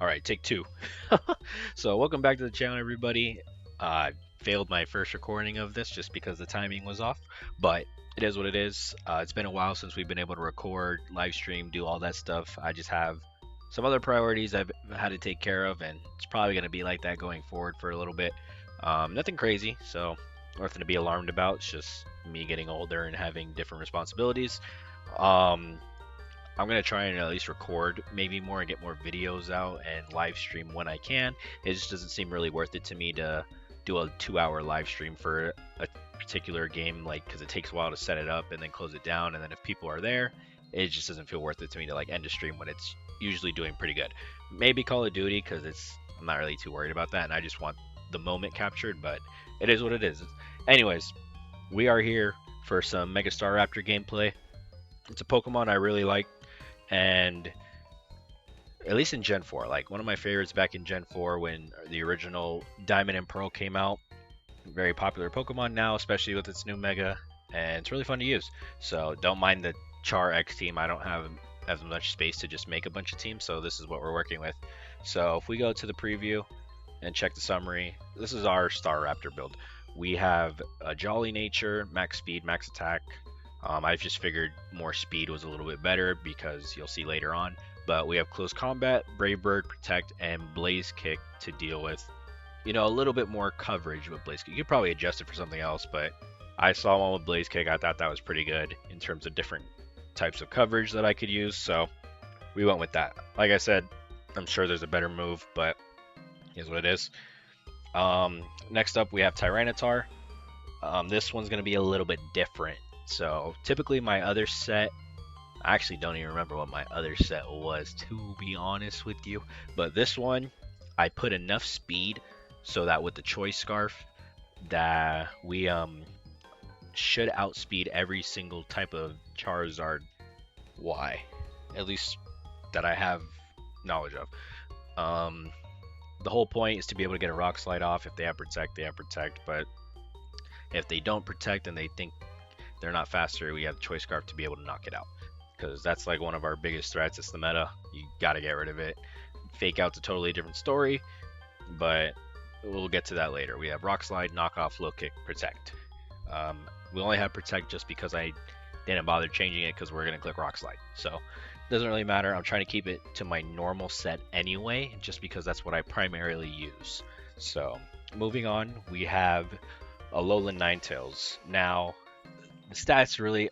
All right, take two. So, welcome back to the channel, everybody. I failed my first recording of this just because the timing was off, but it is what it is. It's been a while since we've been able to record, live stream, do all that stuff. I just have some other priorities I've had to take care of, and it's probably going to be like that going forward for a little bit. Nothing crazy, so nothing to be alarmed about. It's just me getting older and having different responsibilities. Um, I'm gonna try and at least record maybe more and get more videos out and live stream when I can. It just doesn't seem really worth it to me to do a 2 hour live stream for a particular game, like because it takes a while to set it up and then close it down, and then if people are there, it just doesn't feel worth it to me to like end a stream when it's usually doing pretty good. Maybe Call of Duty because I'm not really too worried about that, and I just want the moment captured. But it is what it is. Anyways, we are here for some Mega Staraptor gameplay. It's a Pokemon I really like, and at least in Gen 4, like one of my favorites back in Gen 4 when the original Diamond and Pearl came out. Very popular Pokemon now, especially with its new Mega, and it's really fun to use. So don't mind the Char X team. I don't have as much space to just make a bunch of teams, so this is what we're working with. So if we go to the preview and check the summary, this is our Staraptor build. We have a Jolly Nature, max speed, max attack. I just figured more speed was a little bit better because you'll see later on. But we have Close Combat, Brave Bird, Protect, and Blaze Kick to deal with. A little bit more coverage with Blaze Kick. You could probably adjust it for something else, but I saw one with Blaze Kick. I thought that was pretty good in terms of different types of coverage that I could use. So we went with that. Like I said, I'm sure there's a better move, but here's what it is. Next up, we have Tyranitar. This one's going to be a little bit different. So typically my other set, I actually don't even remember what my other set was, to be honest with you. But this one, I put enough speed so that with the Choice Scarf, that we should outspeed every single type of Charizard Y, at least that I have knowledge of. The whole point is to be able to get a Rock Slide off. If they have Protect, they have Protect. But if they don't Protect and they think they're not faster, we have Choice Scarf to be able to knock it out. Because that's like one of our biggest threats. It's the meta. You gotta get rid of it. Fake Out's a totally different story, but we'll get to that later. We have Rock Slide, Knock Off, Low Kick, Protect. We only have Protect just because I didn't bother changing it because we're gonna click Rock Slide. So it doesn't really matter. I'm trying to keep it to my normal set anyway, just because that's what I primarily use. So moving on, we have Alolan Ninetales. Now, the stats really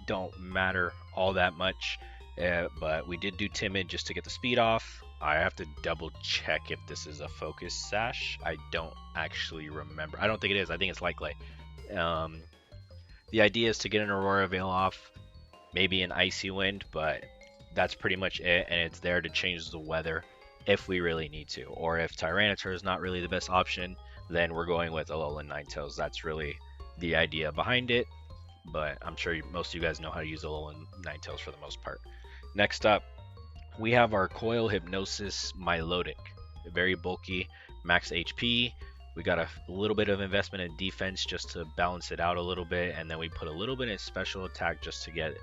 don't matter all that much, but we did do Timid just to get the speed off. I have to double check if this is a Focus Sash. I don't actually remember. I don't think it is. I think it's Likely. The idea is to get an Aurora Veil off, maybe an Icy Wind, but that's pretty much it, and it's there to change the weather if we really need to. Or if Tyranitar is not really the best option, then we're going with Alolan Ninetales. That's really the idea behind it. But I'm sure most of you guys know how to use Alolan Ninetales for the most part. Next up, we have our Coil Hypnosis Milotic. Very bulky, max HP. We got a little bit of investment in defense just to balance it out a little bit, and then we put a little bit in special attack just to get,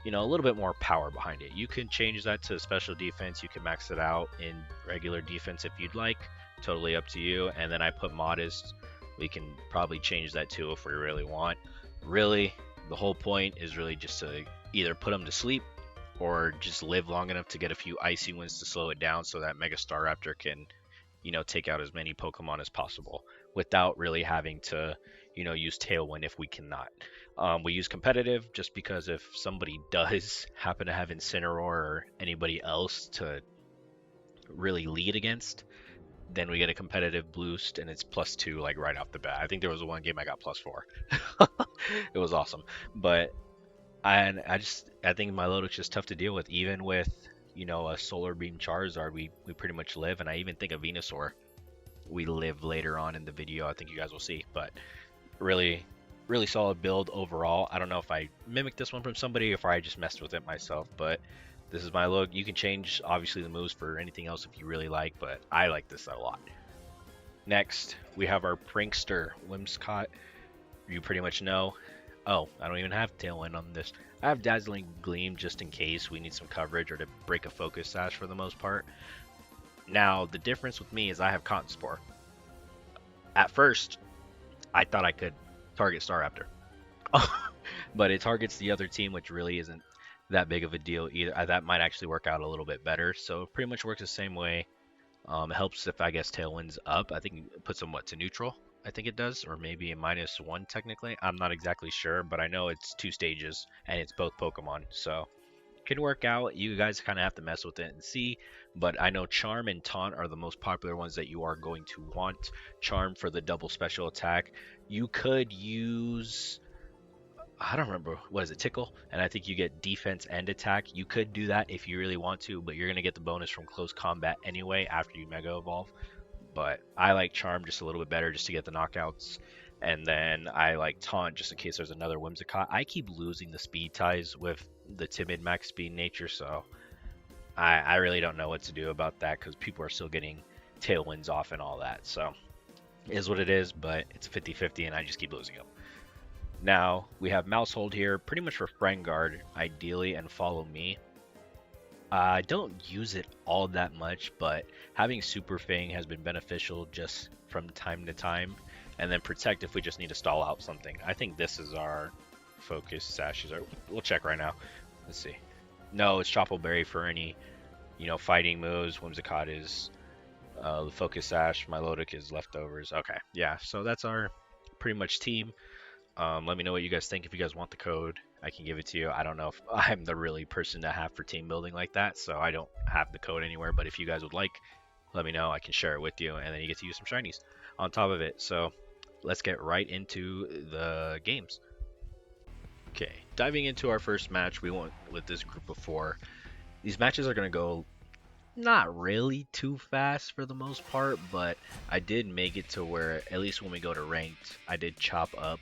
a little bit more power behind it. You can change that to special defense. You can max it out in regular defense if you'd like. Totally up to you. And then I put Modest. We can probably change that too if we really want. Really, the whole point is really just to either put them to sleep or just live long enough to get a few Icy Winds to slow it down so that Mega Staraptor can, take out as many Pokemon as possible without really having to, use Tailwind if we cannot. We use competitive just because if somebody does happen to have Incineroar or anybody else to really lead against, then we get a competitive boost and it's +2 like right off the bat. I think there was one game I got +4. It was awesome. But I think Milotic's just tough to deal with. Even with, a Solar Beam Charizard, we pretty much live, and I even think a Venusaur we live later on in the video. I think you guys will see. But really, really solid build overall. I don't know if I mimicked this one from somebody or if I just messed with it myself, but this is my look. You can change, obviously, the moves for anything else if you really like, but I like this a lot. Next, we have our Prankster Whimsicott. You pretty much know. Oh, I don't even have Tailwind on this. I have Dazzling Gleam just in case we need some coverage or to break a Focus Sash for the most part. Now, the difference with me is I have Cotton Spore. At first, I thought I could target Staraptor. But it targets the other team, which really isn't that big of a deal either. That might actually work out a little bit better. So it pretty much works the same way. It helps if I guess Tailwind's up. I think it puts them what to neutral. I think it does, or maybe a -1 technically. I'm not exactly sure, but I know it's 2 stages and it's both Pokemon, so it can work out. You guys kind of have to mess with it and see. But I know Charm and Taunt are the most popular ones that you are going to want. Charm for the double special attack. You could use, I don't remember, what is it, Tickle? And I think you get defense and attack. You could do that if you really want to, but you're going to get the bonus from close combat anyway after you Mega Evolve. But I like Charm just a little bit better just to get the knockouts. And then I like Taunt just in case there's another Whimsicott. I keep losing the speed ties with the timid max speed nature, so I really don't know what to do about that because people are still getting Tailwinds off and all that. So it is what it is, but it's 50-50 and I just keep losing them. Now, we have Mousehold here, pretty much for Friend Guard, ideally, and Follow Me. I don't use it all that much, but having Super Fang has been beneficial just from time to time. And then Protect if we just need to stall out something. I think this is our Focus Sash. We'll check right now. Let's see. No, it's Chople Berry for any, fighting moves. Whimsicott is the Focus Sash. Milotic is Leftovers. Okay, yeah, so that's our pretty much team. Let me know what you guys think. If you guys want the code, I can give it to you. I don't know if I'm the really person to have for team building like that, so I don't have the code anywhere. But if you guys would like, let me know. I can share it with you, and then you get to use some shinies on top of it. So let's get right into the games. Okay, diving into our first match, we went with this group of 4. These matches are going to go not really too fast for the most part, but I did make it to where, at least when we go to ranked, I did chop up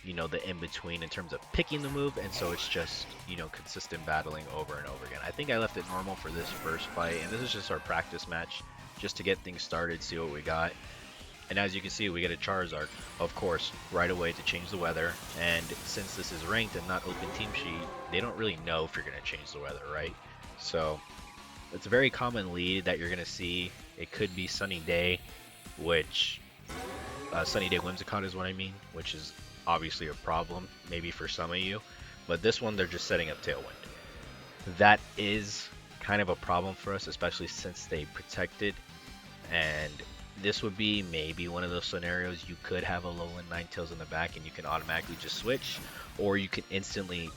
the in between in terms of picking the move, and so it's just consistent battling over and over again. I think I left it normal for this first fight, and this is just our practice match just to get things started, see what we got. And as you can see, we get a Charizard, of course, right away to change the weather. And since this is ranked and not open team sheet, they don't really know if you're going to change the weather, right? So it's a very common lead that you're going to see. It could be Sunny Day, which Sunny Day Whimsicott is what I mean, which is obviously a problem maybe for some of you. But this one, they're just setting up Tailwind. That is kind of a problem for us, especially since they protected. And this would be maybe one of those scenarios you could have a Alolan Ninetales in the back and you can automatically just switch, or you can instantly,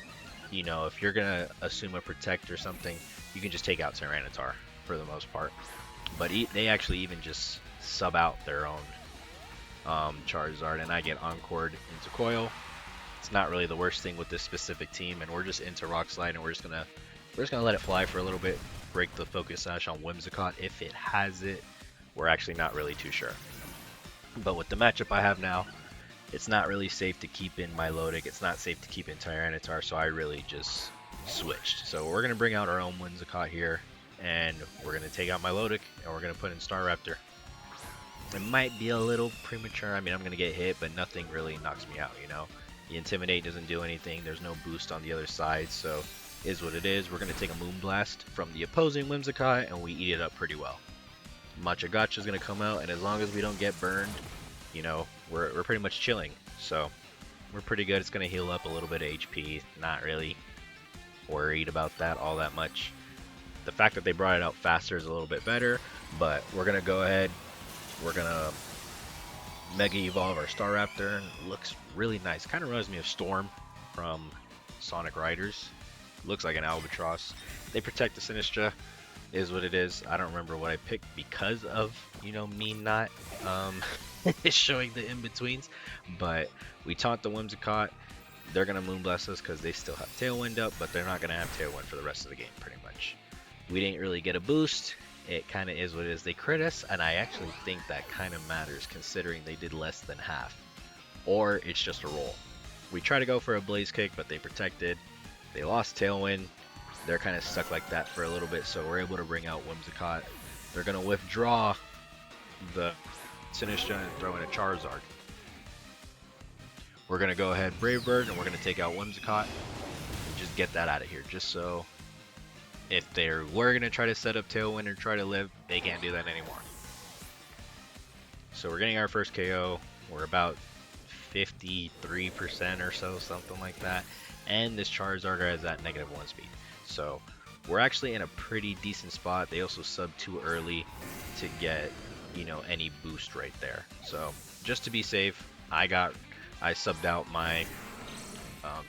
if you're gonna assume a protect or something, you can just take out Tyranitar for the most part. But they actually even just sub out their own Charizard, and I get Encored into Coil. It's not really the worst thing with this specific team, and we're just into Rock Slide, and we're just gonna let it fly for a little bit, break the Focus Sash on Whimsicott if it has it. We're actually not really too sure. But with the matchup I have now, it's not really safe to keep in Milotic. It's not safe to keep in Tyranitar, so I really just switched. So we're going to bring out our own Whimsicott here, and we're going to take out Milotic, and we're going to put in Staraptor. It might be a little premature. I mean, I'm going to get hit, but nothing really knocks me out, The Intimidate doesn't do anything. There's no boost on the other side, so is what it is. We're going to take a Moonblast from the opposing Whimsicott, and we eat it up pretty well. Machagacha is going to come out, and as long as we don't get burned, we're pretty much chilling. So we're pretty good. It's going to heal up a little bit of HP. Not really worried about that all that much. The fact that they brought it out faster is a little bit better, but we're going to go ahead. We're going to Mega Evolve our Staraptor. Looks really nice. Kind of reminds me of Storm from Sonic Riders. Looks like an Albatross. They protect the Sinistra. Is what it is. I don't remember what I picked because of, me not showing the in-betweens. But we taunt the Whimsicott. They're going to Moonblast us because they still have Tailwind up, but they're not going to have Tailwind for the rest of the game, pretty much. We didn't really get a boost. It kind of is what it is. They crit us, and I actually think that kind of matters considering they did less than half. Or it's just a roll. We try to go for a Blaze Kick, but they protected. They lost Tailwind. They're kind of stuck like that for a little bit, so we're able to bring out Whimsicott. They're going to withdraw the Sinistra and throw in a Charizard. We're going to go ahead Brave Bird, and we're going to take out Whimsicott and just get that out of here, just so if they were going to try to set up Tailwind or try to live, they can't do that anymore. So we're getting our first KO. We're about 53% or so, something like that. And this Charizard has that -1 speed. So we're actually in a pretty decent spot. They also subbed too early to get, you know, any boost right there. So just to be safe, I subbed out my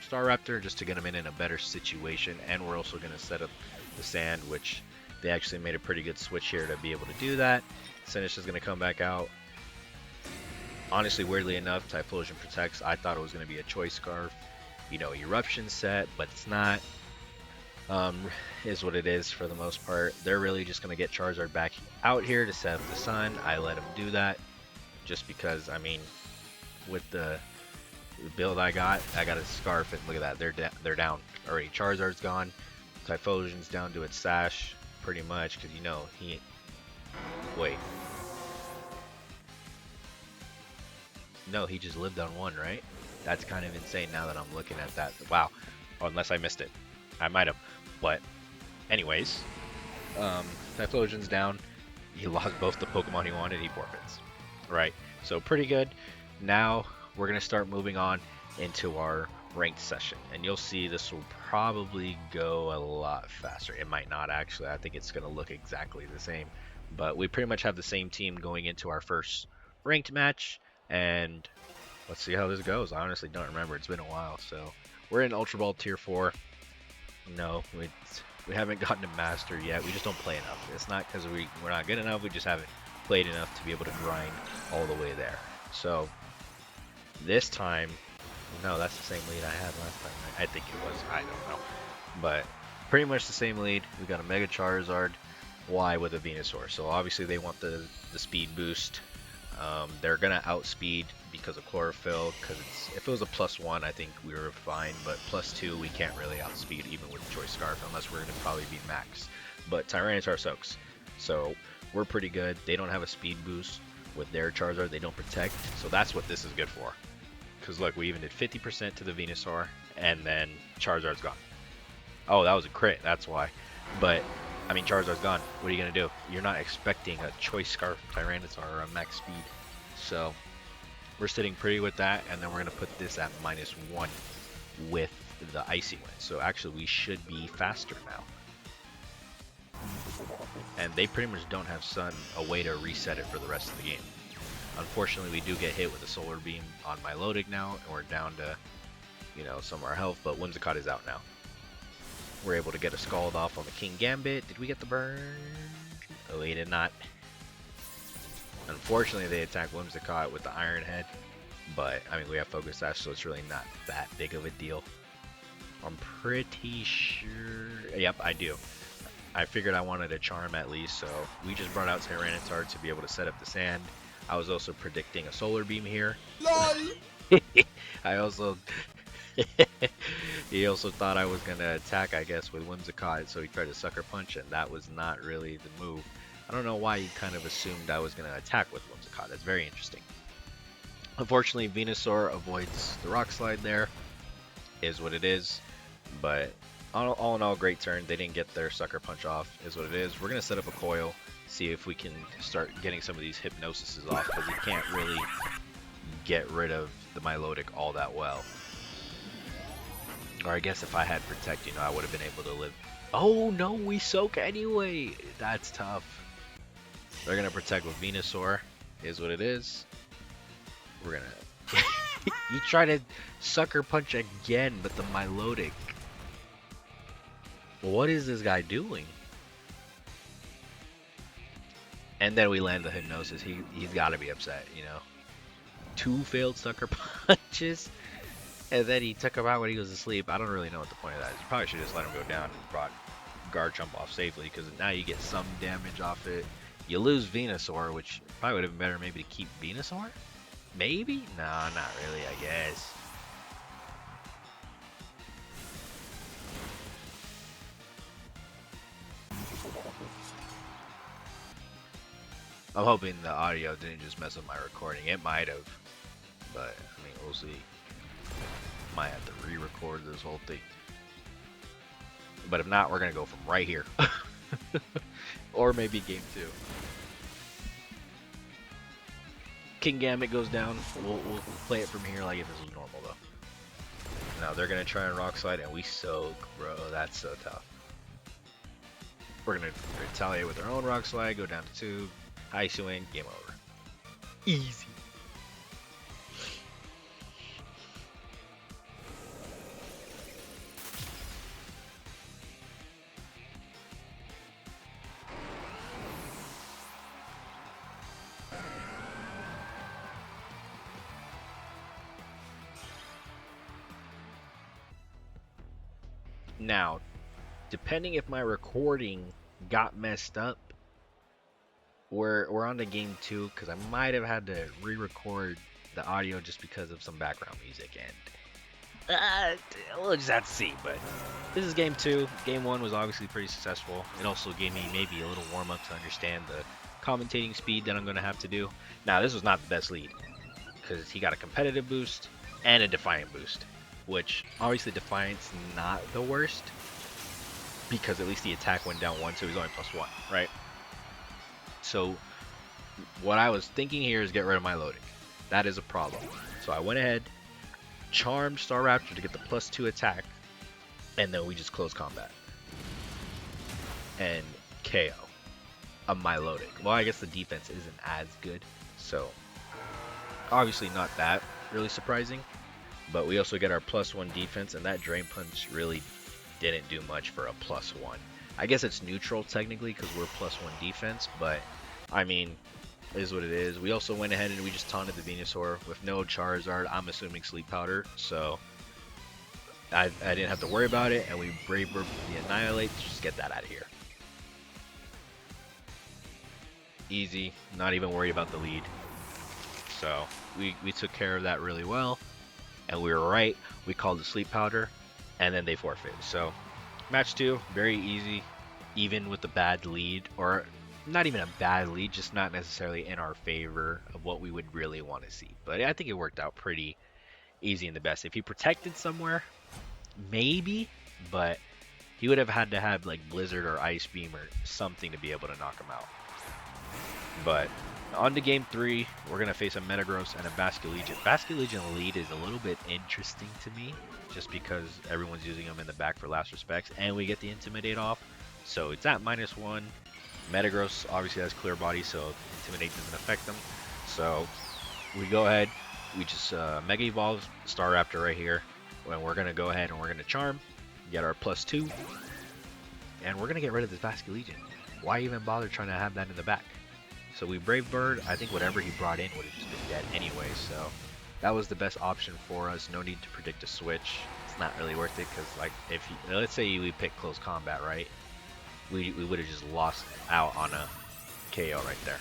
Staraptor just to get him in a better situation. And we're also going to set up the sand, which they actually made a pretty good switch here to be able to do that. Sinish is going to come back out. Honestly, weirdly enough, Typhlosion protects. I thought it was going to be a Choice Scarf, you know, Eruption set, but it's not. Is what it is for the most part. They're really just going to get Charizard back out here to set up the sun. I let him do that just because, I mean, with the build I got a Scarf, and look at that, they're down already. Charizard's gone. Typhlosion's down to its Sash, pretty much, because, you know, wait. No, he just lived on one, right? That's kind of insane now that I'm looking at that. Wow. Oh, unless I missed it. I might have. But anyways, Typhlosion's down. He lost both the Pokemon he wanted. He forfeits. Right? So pretty good. Now we're going to start moving on into our ranked session. And you'll see this will probably go a lot faster. It might not actually. I think it's going to look exactly the same. But we pretty much have the same team going into our first ranked match. And let's see how this goes. I honestly don't remember. It's been a while. So we're in Ultra Ball Tier 4. No, we haven't gotten to Master yet. We just don't play enough. It's not because we're not good enough. We just haven't played enough to be able to grind all the way there. So this time, no, that's the same lead I had last time. I think it was. I don't know. But pretty much the same lead. We got a Mega Charizard Y with a Venusaur. So obviously they want the speed boost. They're gonna outspeed because of chlorophyll, because if it was a +1 I think we were fine, but +2 we can't really outspeed even with the Choice Scarf unless we're gonna probably be max. But Tyranitar soaks, so we're pretty good. They don't have a speed boost with their Charizard, they don't protect, so that's what this is good for. Because look, we even did 50% to the Venusaur, and then Charizard's gone. Oh, that was a crit, that's why. But I mean, Charizard's gone. What are you going to do? You're not expecting a Choice Scarf Tyranitar or a max speed. So we're sitting pretty with that, and then we're going to put this at -1 with the Icy Wind. So actually we should be faster now. And they pretty much don't have Sun, a way to reset it for the rest of the game. Unfortunately, we do get hit with a Solar Beam on Milotic now, and we're down to, you know, some of our health, but Whimsicott is out now. We're able to get a Scald off on the King Gambit. Did we get the burn? Oh, we did not. Unfortunately, they attack Whimsicott with the Iron Head. But, I mean, we have Focus Sash, so it's really not that big of a deal. I'm pretty sure... Yep, I do. I figured I wanted a Charm at least, so we just brought out Tyranitar to be able to set up the sand. I was also predicting a Solar Beam here. LOL! I also... He also thought I was going to attack, I guess, with Whimsicott, so he tried to Sucker Punch, and that was not really the move. I don't know why he kind of assumed I was going to attack with Whimsicott. That's very interesting. Unfortunately, Venusaur avoids the Rock Slide there. Is what it is. But all in all, great turn. They didn't get their Sucker Punch off. Is what it is. We're going to set up a coil, see if we can start getting some of these Hypnosises off, because he can't really get rid of the Milotic all that well. Or I guess if I had Protect, you know, I would have been able to live. Oh no, we soak anyway. That's tough. They're going to Protect with Venusaur. Is what it is. We're going to... You try to Sucker Punch again, but the Milotic. What is this guy doing? And then we land the Hypnosis. He's got to be upset, you know. 2 failed Sucker Punches. And then he took him out when he was asleep. I don't really know what the point of that is. You probably should just let him go down and brought Garchomp off safely, because now you get some damage off it. You lose Venusaur, which probably would have been better maybe to keep Venusaur? Maybe? No, not really, I guess. I'm hoping the audio didn't just mess up my recording. It might have. But, I mean, we'll see. Might have to re-record this whole thing. But if not, we're gonna go from right here. Or maybe game 2. King Gambit goes down. We'll play it from here like if this was normal though. Now they're gonna try and rock slide and we soak, bro. That's so tough. We're gonna retaliate with our own rock slide, go down to 2, high swing, game over. Easy. Now, depending if my recording got messed up, we're on to game 2 because I might have had to re-record the audio just because of some background music, and we'll just have to see. But this is game 2. Game 1 was obviously pretty successful. It also gave me maybe a little warm up to understand the commentating speed that I'm going to have to do. Now, this was not the best lead because he got a competitive boost and a defiant boost, which obviously defiant's not the worst because at least the attack went down 1, so he's only +1, right? So what I was thinking here is get rid of my loading. That is a problem. So I went ahead, charmed Staraptor to get the +2 attack, and then we just close combat and KO of my loading. Well, I guess the defense isn't as good, so obviously not that really surprising. But we also get our +1 defense, and that Drain Punch really didn't do much for a +1. I guess it's neutral technically because we're +1 defense, but I mean, it is what it is. We also went ahead and we just taunted the Venusaur with no Charizard. I'm assuming Sleep Powder, so I didn't have to worry about it, and we Brave Bird the Annihilate to just get that out of here. Easy, not even worried about the lead. So we took care of that really well, and we were right. We called the Sleep Powder, and then they forfeit. So match 2, very easy, even with the bad lead, or not even a bad lead, just not necessarily in our favor of what we would really want to see. But I think it worked out pretty easy and the best. If he protected somewhere, maybe, but he would have had to have like Blizzard or Ice Beam or something to be able to knock him out. But on to game 3, we're going to face a Metagross and a Basculegion. Basculegion lead is a little bit interesting to me, just because everyone's using them in the back for last respects, and we get the Intimidate off. So it's at -1. Metagross obviously has Clear Body, so Intimidate doesn't affect them. So we go ahead, we just Mega Evolve Staraptor right here, and we're going to go ahead and we're going to Charm, get our +2, and we're going to get rid of this Basculegion. Why even bother trying to have that in the back? So we Brave Bird. I think whatever he brought in would have just been dead anyway, so that was the best option for us. No need to predict a switch. It's not really worth it because, like, if he, let's say we pick close combat, right? We would have just lost out on a KO right there.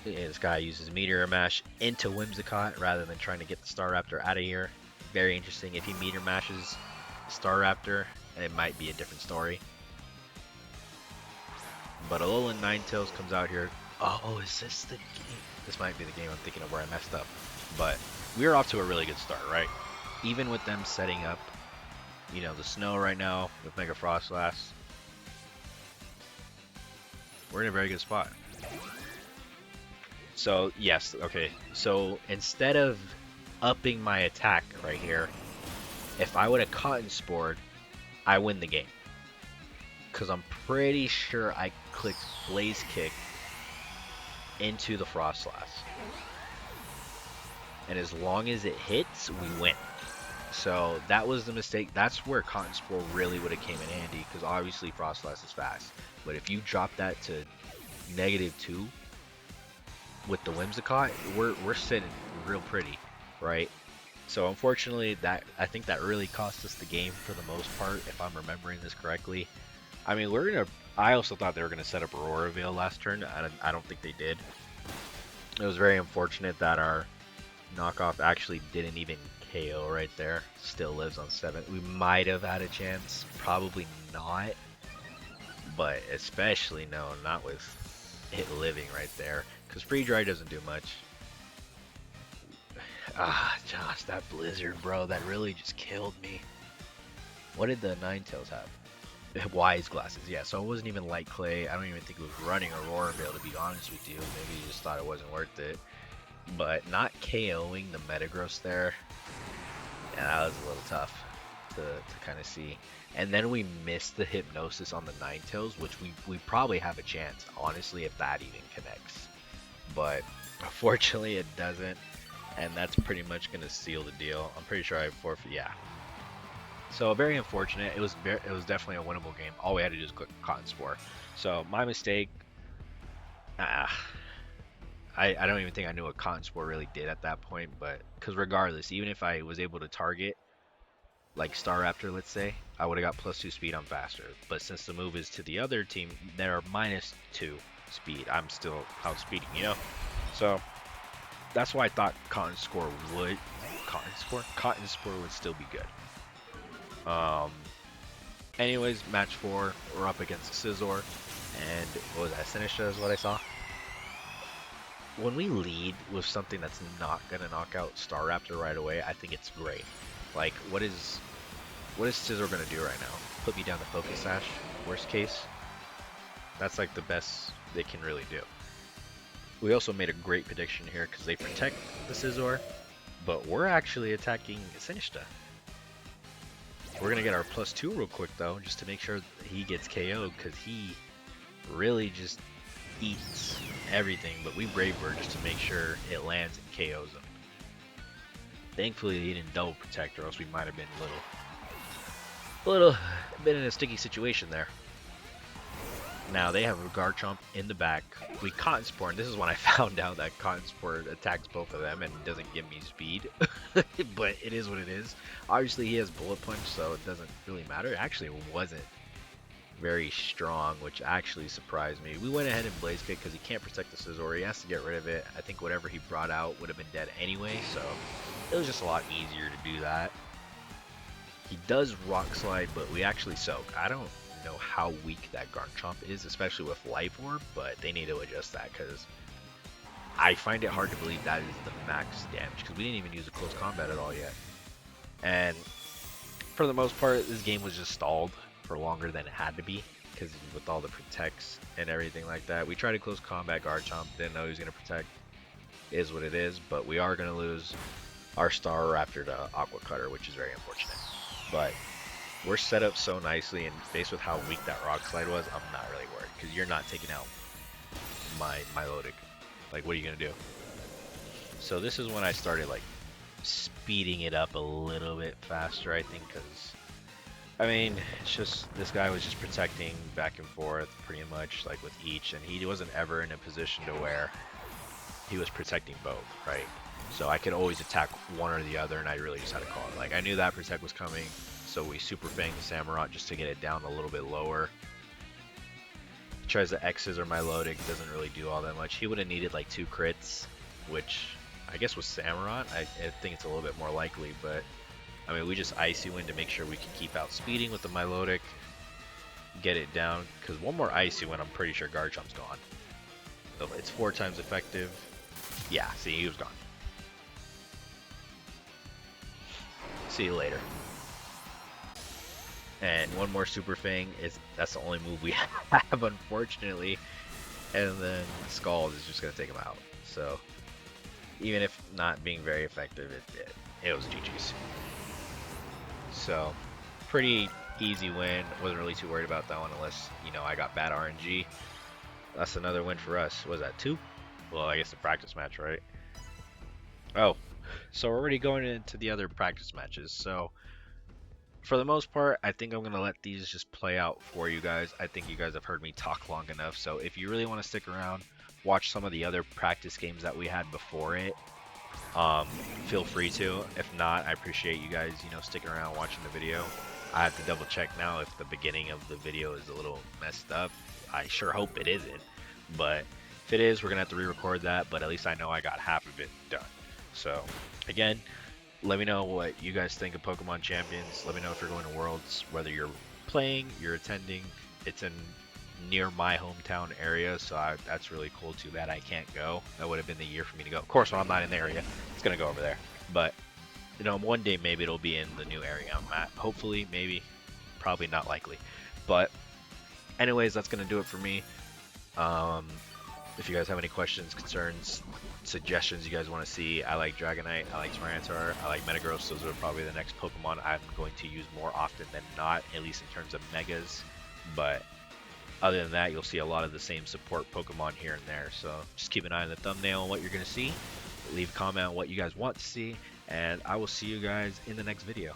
Yeah, this guy uses Meteor Mash into Whimsicott rather than trying to get the Staraptor out of here. Very interesting. If he Meteor Mashes Staraptor, it might be a different story. But Alolan Ninetales comes out here. Oh, is this the game? This might be the game I'm thinking of where I messed up. But we're off to a really good start, right? Even with them setting up, you know, the snow right now with Mega Frostlass. We're in a very good spot. So, yes, okay. So, instead of upping my attack right here, if I would have Cotton Spored, I win the game. Because I'm pretty sure I clicked Blaze Kick into the Frostlass. And as long as it hits, we win. So that was the mistake. That's where Cotton Spore really would have came in handy, because obviously Frostlass is fast. But if you drop that to -2 with the Whimsicott, we're sitting real pretty, right? So unfortunately, I think that really cost us the game for the most part, if I'm remembering this correctly. I mean, I also thought they were gonna set up Aurora Veil last turn. I don't think they did. It was very unfortunate that our knockoff actually didn't even KO right there. Still lives on 7. We might have had a chance, probably not, but especially no, not with it living right there, because Free Dry doesn't do much. Ah, Josh, that Blizzard, bro, that really just killed me. What did the Ninetales have? Wise glasses, yeah. So it wasn't even light clay. I don't even think it was running Aurora Veil, to be honest with you. Maybe you just thought it wasn't worth it. But not KOing the Metagross there, yeah, that was a little tough to kind of see. And then we missed the Hypnosis on the Ninetales, which we probably have a chance, honestly, if that even connects. But unfortunately, it doesn't. And that's pretty much going to seal the deal. I'm pretty sure I forfeit, yeah. So very unfortunate. It was definitely a winnable game. All we had to do is click Cotton Spore. So my mistake. Ah, I don't even think I knew what Cotton Spore really did at that point. But because regardless, even if I was able to target like Staraptor, let's say, I would have got +2 speed on faster. But since the move is to the other team, they're -2 speed. I'm still outspeeding, you know. So that's why I thought Cotton Spore would still be good. Anyways, match 4, we're up against Scizor, and what was that? Sinistra is what I saw. When we lead with something that's not gonna knock out Staraptor right away, I think it's great. Like, what is Scizor gonna do right now? Put me down to Focus Sash, worst case. That's like the best they can really do. We also made a great prediction here because they protect the Scizor, but we're actually attacking Sinistra. We're gonna get our +2 real quick though, just to make sure he gets KO'd, because he really just eats everything. But we Brave Bird just to make sure it lands and KOs him. Thankfully he didn't double protect, or else we might have been a little been in a sticky situation there. Now they have a Garchomp in the back. We Cotton Spore, and this is when I found out that Cotton Spore attacks both of them and doesn't give me speed. But it is what it is. Obviously he has Bullet Punch, so it doesn't really matter. Actually, it wasn't very strong, which actually surprised me. We went ahead and Blaze Kick because he can't protect the Scizor. He has to get rid of it. I think whatever he brought out would have been dead anyway, so it was just a lot easier to do that. He does Rock Slide, but we actually soak. I don't know how weak that Garchomp is, especially with Life Orb, but they need to adjust that, because I find it hard to believe that is the max damage, because we didn't even use a close combat at all yet. And for the most part, this game was just stalled for longer than it had to be, because with all the protects and everything like that. We tried to close combat Garchomp, didn't know he was going to protect. Is what it is, but we are going to lose our Staraptor to Aqua Cutter, which is very unfortunate. But we're set up so nicely, and faced with how weak that Rock Slide was, I'm not really worried, because you're not taking out my Milotic. Like, what are you going to do? So this is when I started, like, speeding it up a little bit faster, I think, because, I mean, it's just, this guy was just protecting back and forth, pretty much, like, with each, and he wasn't ever in a position to where he was protecting both, right? So I could always attack one or the other, and I really just had to call it. Like, I knew that protect was coming, so we Super Fang the Samurott just to get it down a little bit lower. He tries to X's or Milotic, doesn't really do all that much. He would have needed like 2 crits, which I guess was Samurott. I think it's a little bit more likely, but I mean, we just Icy Wind to make sure we can keep out speeding with the Milotic, get it down, because one more Icy Wind, I'm pretty sure Garchomp's gone. So it's 4 times effective. Yeah, see, he was gone. See you later. And one more Super Fang, that's the only move we have, unfortunately. And then Scald is just going to take him out. So, even if not being very effective, it was GG's. So, pretty easy win. Wasn't really too worried about that one unless, you know, I got bad RNG. That's another win for us. Was that 2? Well, I guess the practice match, right? Oh, so we're already going into the other practice matches. So, for the most part, I think I'm going to let these just play out for you guys. I think you guys have heard me talk long enough. So if you really want to stick around, watch some of the other practice games that we had before it. Feel free to. If not, I appreciate you guys, you know, sticking around watching the video. I have to double check now if the beginning of the video is a little messed up. I sure hope it isn't. But if it is, we're going to have to re-record that. But at least I know I got half of it done. So, again, let me know what you guys think of Pokemon Champions. Let me know if you're going to Worlds, whether you're playing, you're attending. It's in near my hometown area, so that's really cool. Too bad I can't go. That would have been the year for me to go. Of course, when I'm not in the area, it's going to go over there. But, you know, one day maybe it'll be in the new area I'm at. Hopefully, maybe. probably not likely. But anyways, that's gonna do it for me. Um, if you guys have any questions, concerns, suggestions you guys want to see, I like Dragonite, I like Tyranitar, I like Metagross. Those are probably the next Pokemon I'm going to use more often than not, at least in terms of Megas. But other than that, you'll see a lot of the same support Pokemon here and there. So just keep an eye on the thumbnail on what you're going to see. Leave a comment on what you guys want to see, and I will see you guys in the next video.